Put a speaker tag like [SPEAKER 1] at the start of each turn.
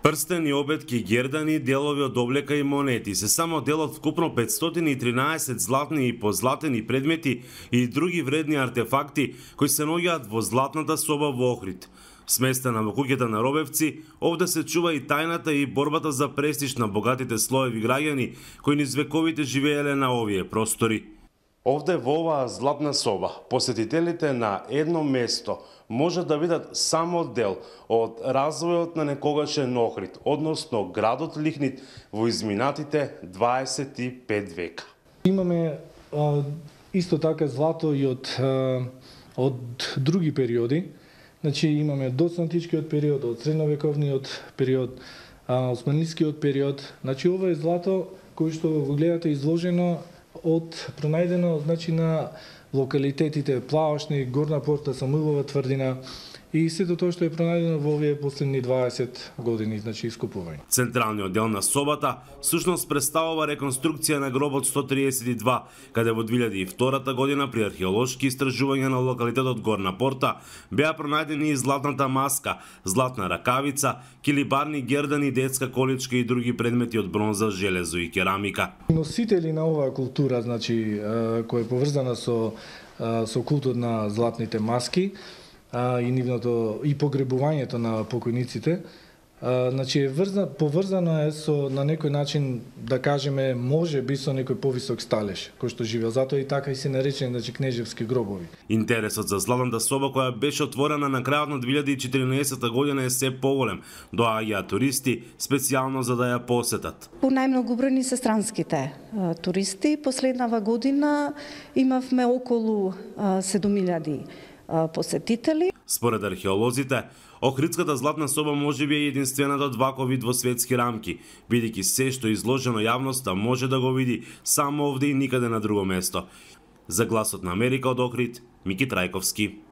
[SPEAKER 1] Прстени, обетки, гердани, делови од облека и монети се само дел од вкупно 513 златни и позлатени предмети и други вредни артефакти кои се наоѓаат во златната соба во Охрид. Сместена во куќата на Робевци, овде се чува и тајната и борбата за престиж на богатите слоеви граѓани кои низ вековите живееле на овие простори. Овде во оваа златна соба, посетителите на едно место може да видат само дел од развојот на некогашен Охрид, односно градот Лихнит во изминатите 25 века.
[SPEAKER 2] Имаме исто така злато и од други периоди. Значи имаме од доцантичкиот период, од средновековниот период, османлискиот период. Значи ова е злато кој што го гледате изложено пронајдено значи на локалитетите Плавашни, Горна Порта, Самуилова тврдина и сето тоа што е пронајдено во овие последни 20 години, значи искупување.
[SPEAKER 1] Централниот дел на собата всушност представува реконструкција на гробот 132, каде во 2002 година при археолошки истражувања на локалитетот Горна Порта беа пронајдени и златната маска, златна ракавица, килибарни, гердани, детска количка и други предмети од бронза, железо и керамика.
[SPEAKER 2] Носители на оваа култура, значи која е поврзана со култот на златните маски, и нивното и погребувањето на покојниците, значи поврзано е со на некој начин да кажеме можеби со некој повисок сталеж кој што живеел, затоа и така и се наречени значи кнежевски гробови.
[SPEAKER 1] Интересот за златната соба која беше отворена на крајот на 2014 година е се поголем. Доаѓаат туристи специјално за да ја посетат.
[SPEAKER 3] Најмногу бројни се странските туристи. Последнава година имавме околу 7000 посетители.
[SPEAKER 1] Според археолозите, Охридската златна соба можеби е единствената од ваков вид во светски рамки, бидејќи се што е изложено јавноста може да го види само овде и никаде на друго место. За Гласот на Америка од Охрид, Мики Трајковски.